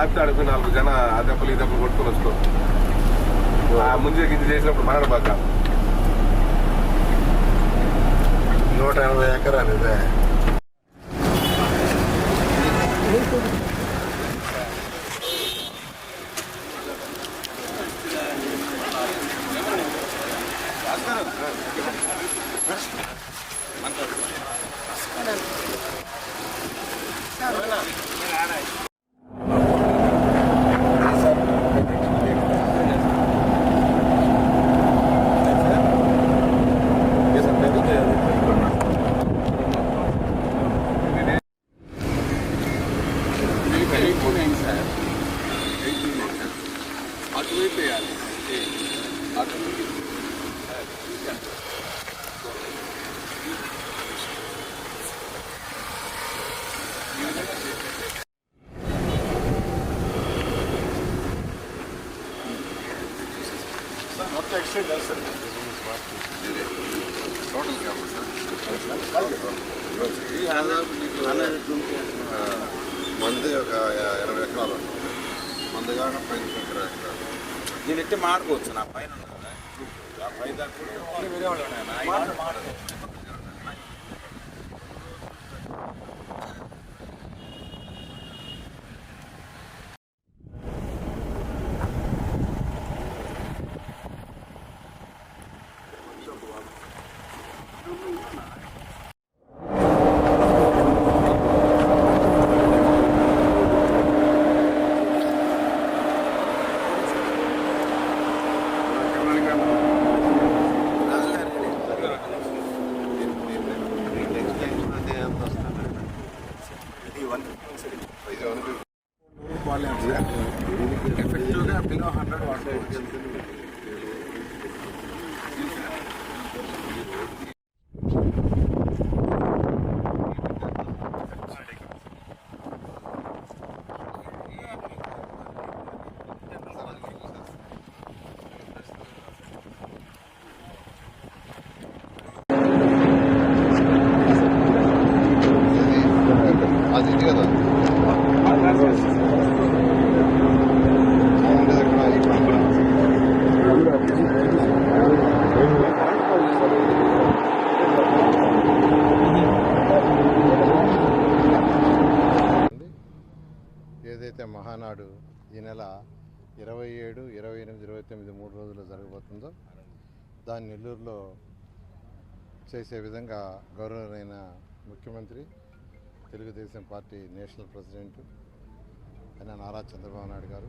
ఆపితే అడిపోయి 4 జన ఆ దెబ్బలు ఈ దెబ్బలు కొట్టుకొని వస్తాం. ముందు గింజ చేసినప్పుడు మనడు బాగా 180 ఎకరాలు ఇదే. మంది ఒక 20 ఎకరాలు మంది కాక పైన ఎకరాలు నేను ఎట్టి మాడుకోవచ్చు. నా పైన ఆ పై దాకా వేరే వాళ్ళు ఎఫెక్టివ్గా బిలో 100 వాడుకోవచ్చు. అది ఇది కదా ఏదైతే మహానాడు ఈ నెల 27, 28, 29 3 రోజుల్లో జరగబోతుందో దాన్ని నెల్లూరులో చేసే విధంగా గౌరవనీయ ముఖ్యమంత్రి, తెలుగుదేశం పార్టీ నేషనల్ ప్రెసిడెంట్ అయిన నారా చంద్రబాబు నాయుడు గారు,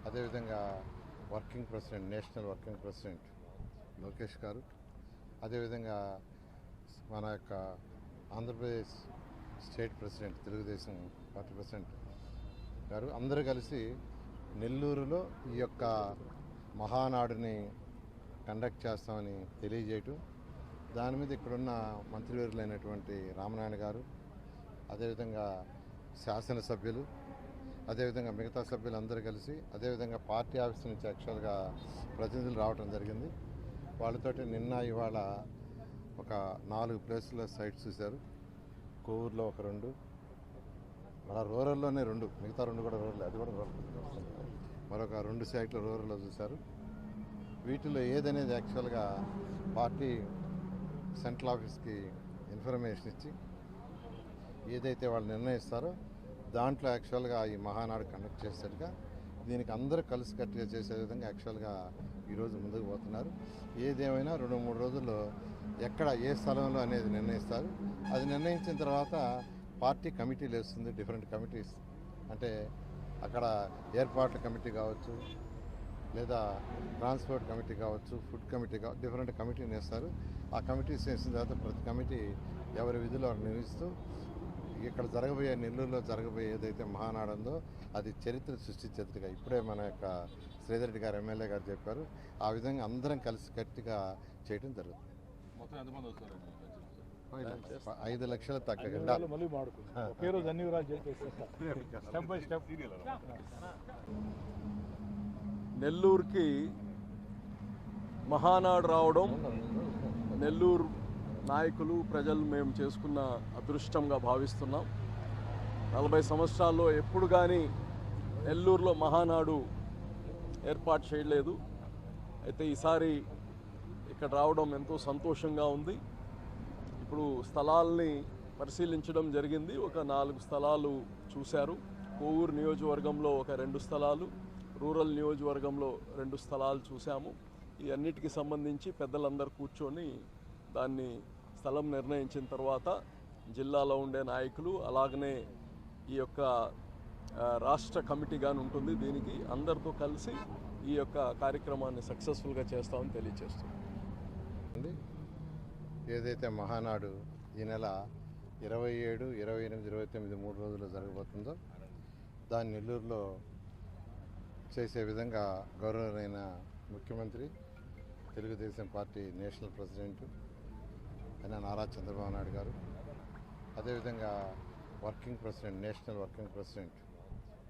అదేవిధంగా working president, national working president Lokesh గారు, అదేవిధంగా మన యొక్క Andhra Pradesh state president, Telugu Desam party president గారు అందరూ కలిసి నెల్లూరులో ఈ యొక్క మహానాడుని కండక్ట్ చేస్తామని తెలియజేయటం, దాని మీద ఇక్కడున్న మంత్రివర్యులైనటువంటి రామనారాయణ గారు, అదేవిధంగా శాసనసభ్యులు, అదేవిధంగా మిగతా సభ్యులందరూ కలిసి, అదేవిధంగా పార్టీ ఆఫీస్ నుంచి యాక్చువల్గా ప్రతినిధులు రావడం జరిగింది. వాళ్ళతోటి నిన్న ఇవాళ ఒక 4 ప్లేసుల్లో సైట్స్ చూశారు. కోవూరులో ఒక 2, మన రూరల్లోనే 2, మిగతా 2 కూడా రూరల్, అది కూడా రూరల్. మరొక 2 సైట్లు రూరల్లో చూశారు. వీటిలో ఏదనేది యాక్చువల్గా పార్టీ సెంట్రల్ ఆఫీస్కి ఇన్ఫర్మేషన్ ఇచ్చి ఏదైతే వాళ్ళు నిర్ణయిస్తారో దాంట్లో యాక్చువల్గా ఈ మహానాడు కండక్ట్ చేసేట్టుగా దీనికి అందరూ కలిసి కట్టుగా చేసే విధంగా యాక్చువల్గా ఈరోజు ముందుకు పోతున్నారు. ఏదేమైనా 2-3 రోజుల్లో ఎక్కడ ఏ స్థలంలో అనేది నిర్ణయిస్తారు. అది నిర్ణయించిన తర్వాత పార్టీ కమిటీలు వేస్తుంది, డిఫరెంట్ కమిటీస్. అంటే అక్కడ ఏర్పాట్ల కమిటీ కావచ్చు, లేదా ట్రాన్స్పోర్ట్ కమిటీ కావచ్చు, ఫుడ్ కమిటీ కావచ్చు, డిఫరెంట్ కమిటీని వేస్తారు. ఆ కమిటీస్ వేసిన తర్వాత ప్రతి కమిటీ ఎవరి విధులు నిర్వహిస్తూ ఇక్కడ జరగబోయే, నెల్లూరులో జరగబోయే ఏదైతే మహానాడు ఉందో అది చరిత్ర సృష్టించేట్టుగా ఇప్పుడే మన యొక్క శ్రీధర్ రెడ్డి గారు ఎమ్మెల్యే గారు చెప్పారు. ఆ విధంగా అందరం కలిసి గట్టిగా చేయడం జరుగుతుంది. 5 లక్షలు తగ్గకుండా నెల్లూరుకి మహానాడు రావడం నెల్లూరు నాయకులు, ప్రజలు మేము చేసుకున్న అదృష్టంగా భావిస్తున్నాం. 40 సంవత్సరాల్లో ఎప్పుడు కానీ నెల్లూరులో మహానాడు ఏర్పాటు చేయలేదు. అయితే ఈసారి ఇక్కడ రావడం ఎంతో సంతోషంగా ఉంది. ఇప్పుడు స్థలాల్ని పరిశీలించడం జరిగింది. ఒక 4 స్థలాలు చూశారు. కోవూరు నియోజకవర్గంలో ఒక 2 స్థలాలు, రూరల్ నియోజకవర్గంలో 2 స్థలాలు చూసాము. ఈ అన్నిటికీ సంబంధించి పెద్దలందరూ కూర్చొని దాన్ని స్థలం నిర్ణయించిన తర్వాత జిల్లాలో ఉండే నాయకులు అలాగనే ఈ యొక్క రాష్ట్ర కమిటీగాని ఉంటుంది. దీనికి అందరితో కలిసి ఈ యొక్క కార్యక్రమాన్ని సక్సెస్ఫుల్గా చేస్తామని తెలియజేస్తుంది. ఏదైతే మహానాడు ఈ నెల 27, 28, 29 3 రోజులు జరగబోతుందో దాన్ని నెల్లూరులో చేసే విధంగా గౌరవనీయ ముఖ్యమంత్రి, తెలుగుదేశం పార్టీ నేషనల్ ప్రెసిడెంట్ అయిన నారా చంద్రబాబు నాయుడు గారు, అదేవిధంగా working president, national working president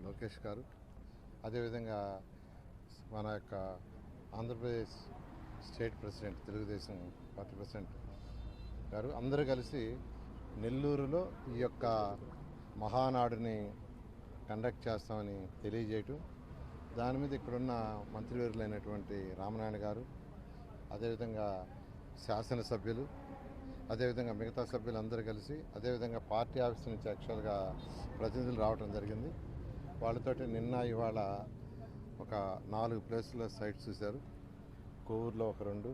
Lokesh గారు, అదేవిధంగా మన యొక్క Andhra Pradesh state president, Telugu Desam party president గారు అందరూ కలిసి నెల్లూరులో ఈ యొక్క మహానాడుని కండక్ట్ చేస్తామని తెలియజేయటం, దాని మీద ఇక్కడున్న మంత్రివర్యులైనటువంటి రామనారాయణ గారు, అదేవిధంగా శాసనసభ్యులు, అదేవిధంగా మిగతా సభ్యులు అందరూ కలిసి, అదేవిధంగా పార్టీ ఆఫీస్ నుంచి యాక్చువల్గా ప్రతినిధులు రావడం జరిగింది. వాళ్ళతోటి నిన్న ఇవాళ ఒక 4 ప్లేసుల్లో సైట్స్ చూశారు. కోవూరులో ఒక 2,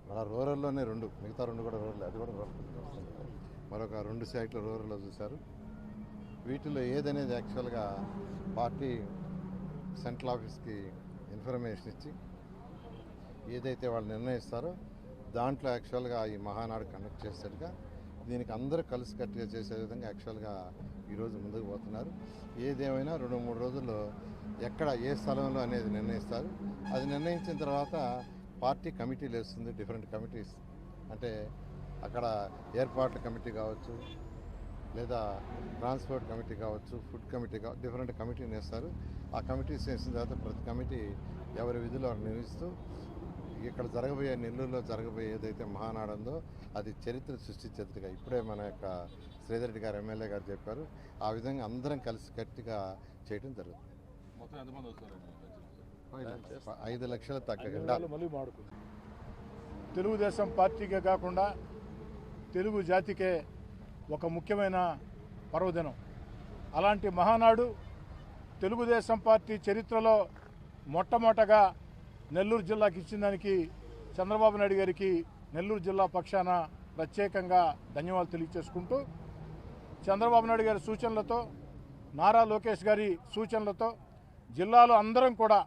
మన రూరల్లోనే 2, మిగతా 2 కూడా రూరల్, అది కూడా రూరల్. మరొక 2 సైట్లు రూరల్లో చూశారు. వీటిలో ఏదనేది యాక్చువల్గా పార్టీ సెంట్రల్ ఆఫీస్కి ఇన్ఫర్మేషన్ ఇచ్చి ఏదైతే వాళ్ళు నిర్ణయిస్తారో దాంట్లో యాక్చువల్గా ఈ మహానాడు కండక్ట్ చేసేట్టుగా దీనికి అందరూ కలిసికట్టుగా చేసే విధంగా యాక్చువల్గా ఈరోజు ముందుకు పోతున్నారు. ఏదేమైనా 2-3 రోజుల్లో ఎక్కడ ఏ స్థలంలో అనేది నిర్ణయిస్తారు. అది నిర్ణయించిన తర్వాత పార్టీ కమిటీలు వేస్తుంది, డిఫరెంట్ కమిటీస్. అంటే అక్కడ ఏర్పాట్ల కమిటీ కావచ్చు, లేదా ట్రాన్స్పోర్ట్ కమిటీ కావచ్చు, ఫుడ్ కమిటీ కావచ్చు, డిఫరెంట్ కమిటీని వేస్తారు. ఆ కమిటీస్ వేసిన తర్వాత ప్రతి కమిటీ ఎవరి విధులు నిర్వహిస్తూ ఇక్కడ జరగబోయే, నెల్లూరులో జరగబోయే ఏదైతే మహానాడు ఉందో అది చరిత్ర సృష్టించేట్టుగా ఇప్పుడే మన యొక్క శ్రీధర్ రెడ్డి గారు ఎమ్మెల్యే గారు చెప్పారు. ఆ విధంగా అందరం కలిసి గట్టిగా చేయడం జరుగుతుంది. 5 లక్షలు తగ్గకుండా తెలుగుదేశం పార్టీకే కాకుండా తెలుగు జాతికే ఒక ముఖ్యమైన పర్వదినం. అలాంటి మహానాడు తెలుగుదేశం పార్టీ చరిత్రలో మొట్టమొదటగా నెల్లూరు జిల్లాకి ఇచ్చిన దానికి చంద్రబాబు నాయుడు గారికి నెల్లూరు జిల్లా పక్షాన ప్రత్యేకంగా ధన్యవాదాలు తెలియజేసుకుంటూ, చంద్రబాబు నాయుడు గారి సూచనలతో, నారా లోకేష్ గారి సూచనలతో జిల్లాలో అందరం కూడా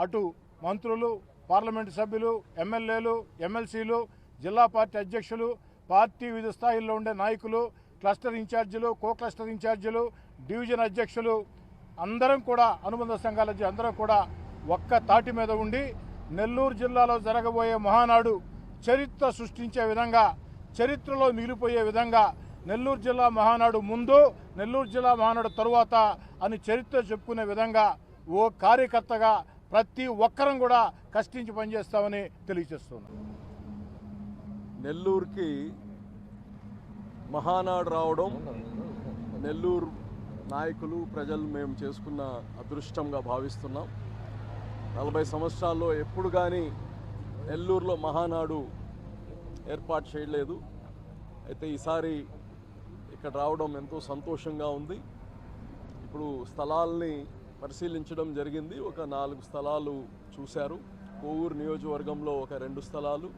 అటు మంత్రులు, పార్లమెంటు సభ్యులు, ఎమ్మెల్యేలు, ఎమ్మెల్సీలు, జిల్లా పార్టీ అధ్యక్షులు, పార్టీ వివిధ స్థాయిల్లో ఉండే నాయకులు, క్లస్టర్ ఇన్ఛార్జీలు, కో క్లస్టర్ ఇన్ఛార్జీలు, డివిజన్ అధ్యక్షులు అందరం కూడా, అనుబంధ సంఘాల అందరం కూడా ఒక్క తాటి మీద ఉండి నెల్లూరు జిల్లాలో జరగబోయే మహానాడు చరిత్ర సృష్టించే విధంగా, చరిత్రలో మిగిలిపోయే విధంగా, నెల్లూరు జిల్లా మహానాడు ముందు, నెల్లూరు జిల్లా మహానాడు తరువాత అని చరిత్ర చెప్పుకునే విధంగా ఓ కార్యకర్తగా ప్రతి ఒక్కరం కూడా కష్టించి పనిచేస్తామని తెలియజేస్తున్నాం. నెల్లూరుకి మహానాడు రావడం నెల్లూరు నాయకులు, ప్రజలు మేము చేసుకున్న అదృష్టంగా భావిస్తున్నాం. 40 సంవత్సరాల్లో ఎప్పుడు కానీ నెల్లూరులో మహానాడు ఏర్పాటు చేయలేదు. అయితే ఈసారి ఇక్కడ రావడం ఎంతో సంతోషంగా ఉంది. ఇప్పుడు స్థలాల్ని పరిశీలించడం జరిగింది. ఒక 4 స్థలాలు చూశారు. కోవూరు నియోజకవర్గంలో ఒక 2 స్థలాలు,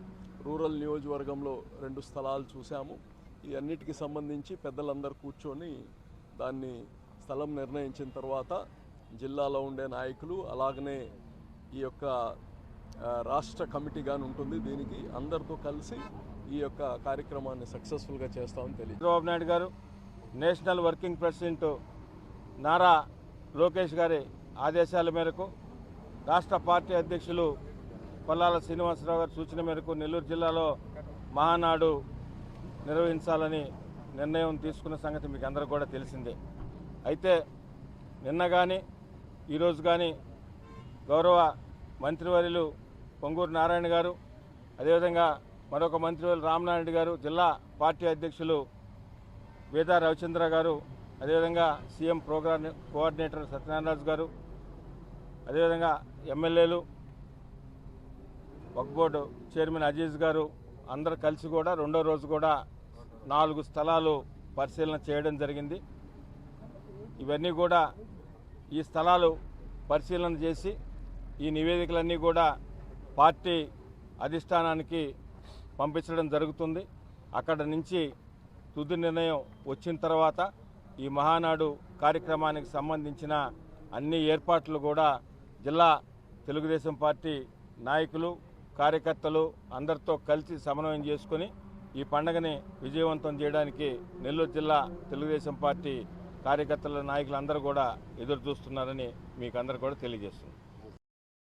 రూరల్ నియోజకవర్గంలో 2 స్థలాలు చూసాము. ఈ అన్నిటికీ సంబంధించి పెద్దలందరూ కూర్చొని దాన్ని స్థలం నిర్ణయించిన తర్వాత జిల్లాలో ఉండే నాయకులు అలాగనే ఈ యొక్క రాష్ట్ర కమిటీగాని ఉంటుంది. దీనికి అందరితో కలిసి ఈ యొక్క కార్యక్రమాన్ని సక్సెస్ఫుల్గా చేస్తామని తెలియదు. చంద్రబాబు నాయుడు గారు, national working president Nara Lokesh గారి ఆదేశాల మేరకు, రాష్ట్ర పార్టీ అధ్యక్షులు కొల్లాల శ్రీనివాసరావు గారి సూచన మేరకు నెల్లూరు జిల్లాలో మహానాడు నిర్వహించాలని నిర్ణయం తీసుకున్న సంగతి మీకు అందరూ కూడా తెలిసిందే. అయితే నిన్న కానీ ఈరోజు కానీ గౌరవ మంత్రివర్యులు పొంగూరు నారాయణ గారు, అదేవిధంగా మరొక మంత్రివర్యులు రామనారాయణ గారు, జిల్లా పార్టీ అధ్యక్షులు వేదా రవిచంద్ర గారు అదేవిధంగా సీఎం ప్రోగ్రామ్ కోఆర్డినేటర్ సత్యనారాయణ గారు, అదేవిధంగా ఎమ్మెల్యేలు, వక్ఫ్ బోర్డు చైర్మన్ అజీజ్ గారు అందరూ కలిసి కూడా రెండో రోజు కూడా 4 స్థలాలు పరిశీలన చేయడం జరిగింది. ఇవన్నీ కూడా ఈ స్థలాలు పరిశీలన చేసి ఈ నివేదికలన్నీ కూడా పార్టీ అధిష్టానానికి పంపించడం జరుగుతుంది. అక్కడ నుంచి తుది నిర్ణయం వచ్చిన తర్వాత ఈ మహానాడు కార్యక్రమానికి సంబంధించిన అన్ని ఏర్పాట్లు కూడా జిల్లా తెలుగుదేశం పార్టీ నాయకులు, కార్యకర్తలు అందరితో కలిసి సమన్వయం చేసుకొని ఈ పండుగని విజయవంతం చేయడానికి నెల్లూరు జిల్లా తెలుగుదేశం పార్టీ కార్యకర్తల నాయకులందరూ కూడా ఎదురు చూస్తున్నారని మీకు అందరూ కూడా తెలియజేస్తున్నారు.